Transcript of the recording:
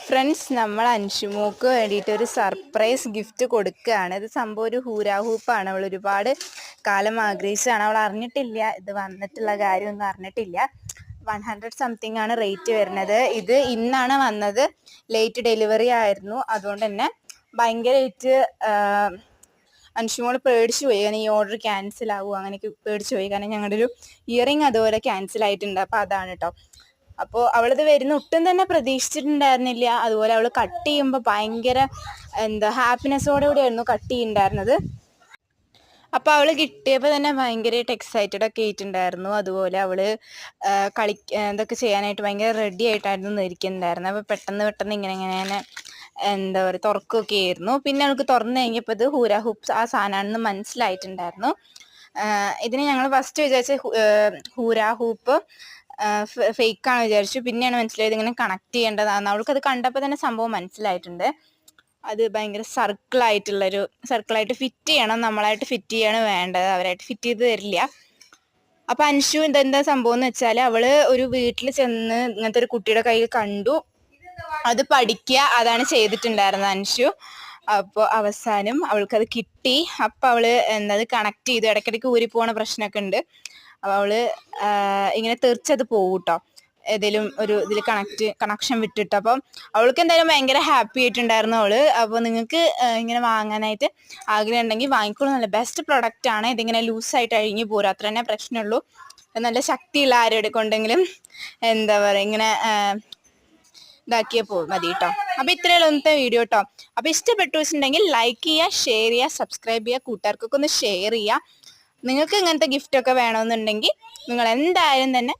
Friends, നമ്മൾ അൻഷുമോക്ക് വേണ്ടിയിട്ട് ഒരു സർപ്രൈസ് ഗിഫ്റ്റ് കൊടുക്കുകയാണ്. ഇത് സംഭവം ഒരു ഹൂരാ ഹൂപ്പാണ്. അവൾ ഒരുപാട് കാലം ആഗ്രഹിച്ചതാണ്. അവൾ അറിഞ്ഞിട്ടില്ല ഇത് വന്നിട്ടുള്ള കാര്യമൊന്നും അറിഞ്ഞിട്ടില്ല. 100 സംതിങ് ആണ് റേറ്റ് വരുന്നത്. ഇത് ഇന്നാണ് വന്നത്. ലേറ്റ് ഡെലിവറി ആയിരുന്നു. അതുകൊണ്ട് തന്നെ ഭയങ്കരമായിട്ട് അൻഷുമോൾ പേടിച്ചു പോയി. കാരണം ഈ ഓർഡർ ക്യാൻസൽ ആവുമോ അങ്ങനെയൊക്കെ പേടിച്ചു പോയി. കാരണം ഞങ്ങളുടെ ഒരു ഇയറിങ് അതുപോലെ ക്യാൻസൽ ആയിട്ടുണ്ട്. അപ്പോൾ അതാണ് കേട്ടോ. അപ്പോൾ അവളിത് വരുന്ന ഒട്ടും തന്നെ പ്രതീക്ഷിച്ചിട്ടുണ്ടായിരുന്നില്ല. അതുപോലെ അവൾ കട്ട് ചെയ്യുമ്പോൾ ഭയങ്കര ഹാപ്പിനെസ്സോടെ കൂടിയായിരുന്നു കട്ട് ചെയ്യുന്നുണ്ടായിരുന്നത്. അപ്പോൾ അവൾ കിട്ടിയപ്പോൾ തന്നെ ഭയങ്കരമായിട്ട് എക്സൈറ്റഡ് ഒക്കെ ആയിട്ടുണ്ടായിരുന്നു. അതുപോലെ അവൾ ഇതൊക്കെ ചെയ്യാനായിട്ട് ഭയങ്കര റെഡി ആയിട്ടായിരുന്നു ഇരിക്കുന്നുണ്ടായിരുന്നത്. അപ്പോൾ പെട്ടെന്ന് ഇങ്ങനെ എന്താ പറയുക തുറക്കുകയൊക്കെ ആയിരുന്നു. പിന്നെ അവൾക്ക് തുറന്നു കഴിഞ്ഞപ്പോൾ ഇത് ഹൂരാ ഹൂപ്സ് ആ സാധനമാണെന്ന് മനസ്സിലായിട്ടുണ്ടായിരുന്നു. ഇതിന് ഞങ്ങൾ ഫസ്റ്റ് വിചാരിച്ച ഹൂരാ ഹൂപ്പ് ഫേക്കാണ് വിചാരിച്ചു. പിന്നെയാണ് മനസ്സിലായത് ഇങ്ങനെ കണക്ട് ചെയ്യേണ്ടതാണ്. അവൾക്കത് കണ്ടപ്പോൾ തന്നെ സംഭവം മനസ്സിലായിട്ടുണ്ട്. അത് ഭയങ്കര സർക്കിളായിട്ട് ഫിറ്റ് ചെയ്യണം. നമ്മളായിട്ട് ഫിറ്റ് ചെയ്യാണ് വേണ്ടത്, അവരായിട്ട് ഫിറ്റ് ചെയ്ത് തരില്ല. അപ്പം അൻഷു എന്താ സംഭവം എന്ന് വെച്ചാൽ അവള് ഒരു വീട്ടിൽ ചെന്ന് ഇങ്ങനത്തെ ഒരു കുട്ടിയുടെ കയ്യിൽ കണ്ടു, അത് പഠിക്കുക, അതാണ് ചെയ്തിട്ടുണ്ടായിരുന്നത് അൻഷു. അപ്പോൾ അവസാനം അവൾക്കത് കിട്ടി. അപ്പം അവള് അത് കണക്ട് ചെയ്തു. ഇടയ്ക്കിടയ്ക്ക് ഊരിപ്പോണ പ്രശ്നമൊക്കെ ഉണ്ട്. അപ്പോൾ അവള് ഇങ്ങനെ തെറിച്ചത് പോകും കേട്ടോ, ഏതെങ്കിലും ഒരു ഇതിൽ കണക്ഷൻ വിട്ടിട്ട്. അപ്പം അവൾക്ക് എന്തായാലും ഭയങ്കര ഹാപ്പി ആയിട്ടുണ്ടായിരുന്നു അവള്. അപ്പോൾ നിങ്ങൾക്ക് ഇങ്ങനെ വാങ്ങാനായിട്ട് ആഗ്രഹം ഉണ്ടെങ്കിൽ വാങ്ങിക്കോളൂ. നല്ല ബെസ്റ്റ് പ്രൊഡക്റ്റ് ആണ്. ഇതിങ്ങനെ ലൂസായിട്ട് അഴിഞ്ഞു പോരും, അത്ര തന്നെ പ്രശ്നമുള്ളൂ. നല്ല ശക്തിയുള്ള ആരോടെ കൊണ്ടെങ്കിലും എന്താ പറയുക ഇങ്ങനെ ഇതാക്കിയാൽ മതി കേട്ടോ. അപ്പോൾ ഇത്രയുള്ള ഇന്നത്തെ വീഡിയോ കേട്ടോ. അപ്പോൾ ഇഷ്ടപ്പെട്ടു വെച്ചിട്ടുണ്ടെങ്കിൽ ലൈക്ക് ചെയ്യുക, ഷെയർ ചെയ്യുക, സബ്സ്ക്രൈബ് ചെയ്യുക, കൂട്ടുകാർക്കൊക്കെ ഒന്ന് ഷെയർ ചെയ്യുക. നിങ്ങൾക്ക് ഇങ്ങനത്തെ ഗിഫ്റ്റൊക്കെ വേണമെന്നുണ്ടെങ്കിൽ നിങ്ങൾ എന്തായാലും തന്നെ